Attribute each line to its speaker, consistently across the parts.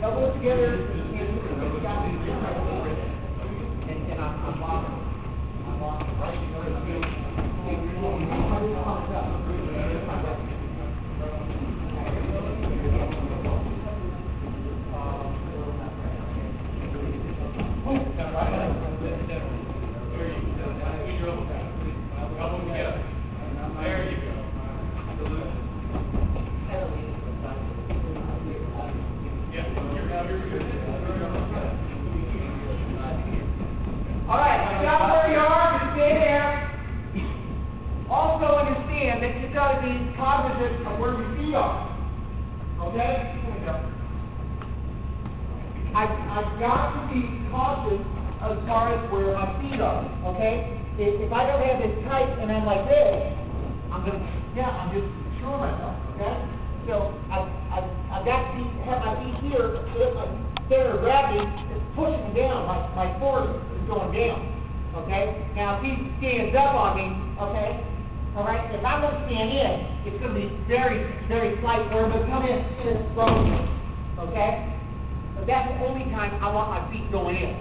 Speaker 1: elbows together, and I'm locking. I'm locking right here. All right, stop where you are and stay there. Also understand that you've got to be cognizant of where your feet are. Okay? Here we go. I've got to be cautious as far as where my feet are. Okay? If I don't have this tight and I'm like this, I'm just screwing myself. Okay? So I've got to have my feet here. If my center of gravity is pushing down, my force is going down. Okay? Now if he stands up on me, okay? All right? If I'm going to stand in, it's going to be very, very slight where I'm going to come in slowly. Okay? But that's the only time I want my feet going in.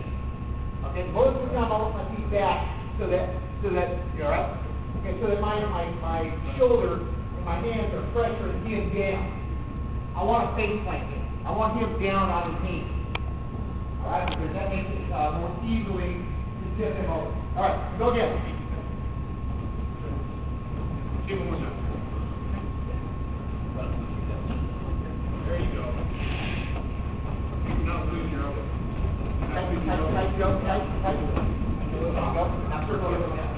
Speaker 1: Okay? Most of the time I want my feet back so that you all right? Okay, so that my shoulder and my hands are pressuring him down. I want a face plant in. I want him down on his knees. All right? Because that makes it more easily to tip him over. All right, go again. Give him one more. There you go. Not lose your elbow. Tight, go, tight. Now circle it down.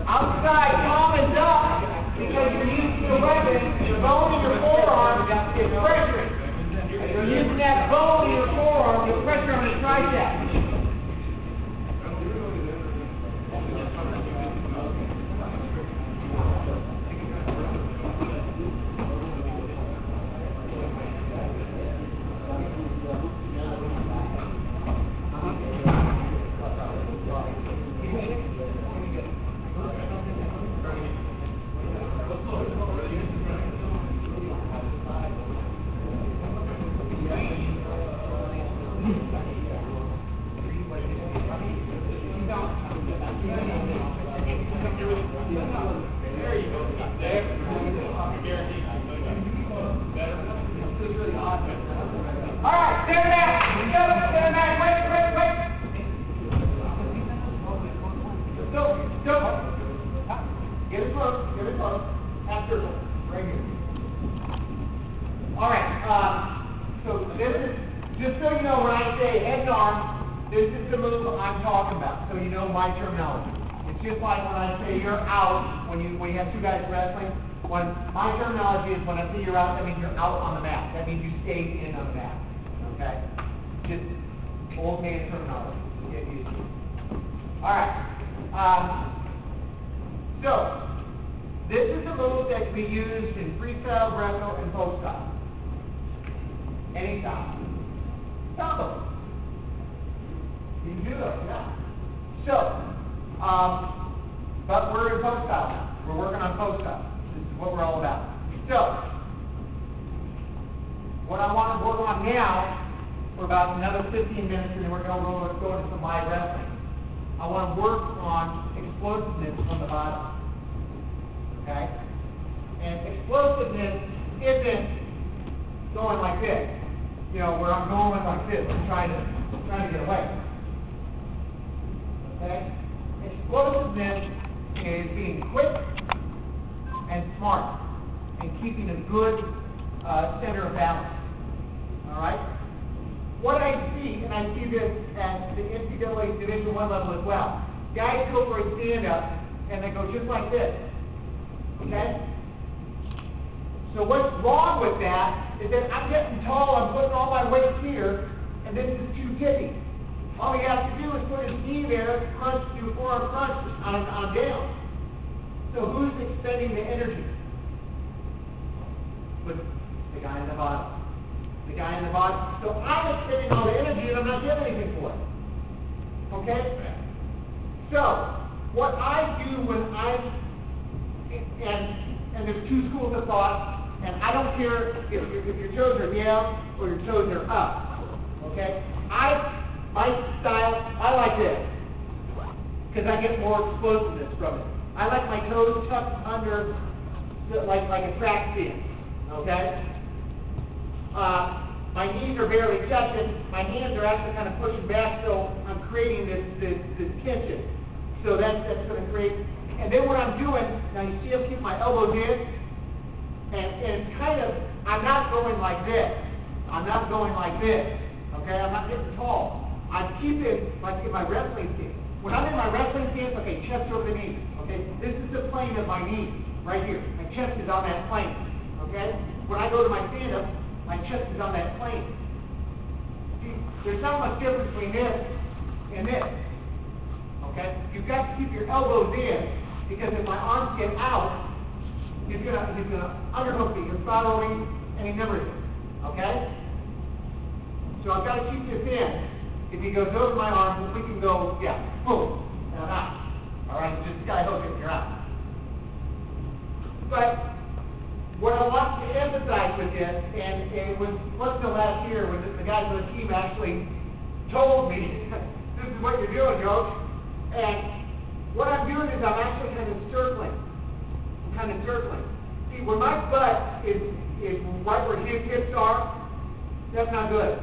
Speaker 1: Outside palm is up because you're using the weapon. The bone in your forearm is pressuring. You're using that bone in your forearm to pressure on the tricep. Alright, stand back, wait. Go. Get it close. Half circle, right here. Alright, so this is, just so you know, when I say head and arm, this is the move I'm talking about, so you know my terminology. It's just like when I say you're out, when you have two guys wrestling, when my terminology is when I say you're out, that means you're out on the mat. That means you stayed in on the mat. Okay? Just old man terminology. Get used to it. Alright. So, this is a move that can be used in freestyle, wrestle, and folk style. Any style. Combo. You can do those, yeah. So, but we're in folk style now. We're working on folk style. This is what we're all about. So, what I want to work on now, for about another 15 minutes, and then we're going to go into some live wrestling. I want to work on explosiveness from the bottom. Okay? And explosiveness isn't going like this. You know, where I'm going like this. I'm trying to get away. Okay? Explosiveness is being quick and smart and keeping a good center of balance. All right? What I see, and I see this at the NCAA Division I level as well, guys go for a stand-up and they go just like this. Okay? So what's wrong with that is that I'm getting tall, I'm putting all my weight here, and this is too tippy. All he has to do is put his knee there, crunch, do forearm crunch on down. So who's expending the energy? But the guy in the bottom. The guy in the bottom. So I'm expending all the energy and I'm not getting anything for it. Okay? So, what I do when I'm, and there's two schools of thought, and I don't care if your toes are down or your toes are up, okay? My style, I like this, because I get more explosiveness from it. I like my toes tucked under, like a track stand, okay? My knees are barely touching. My hands are actually kind of pushing back, so I'm creating this tension. So that's going to create. And then what I'm doing, now you see I'm keeping my elbows in, and it's kind of, I'm not going like this. I'm not going like this, okay? I'm not getting tall. I'm keeping, like in my wrestling stance. When I'm in my wrestling stance, okay, chest over the knees, okay? This is the plane of my knees, right here. My chest is on that plane, okay? When I go to my stand-up, my chest is on that plane. See, there's not much difference between this and this. Okay? You've got to keep your elbows in, because if my arms get out, he's gonna underhook me, he's following, and he never is. Okay? So I've got to keep this in. If he goes over my arms, we can go, yeah, boom, and I'm out. Alright, just sky hook it, you're out. But what I want to emphasize with this, and it was less than last year when the guys on the team actually told me, this is what you're doing, Coach. And what I'm doing is I'm actually kind of circling. I'm kind of circling. See, when my butt is right where his hips are, that's not good.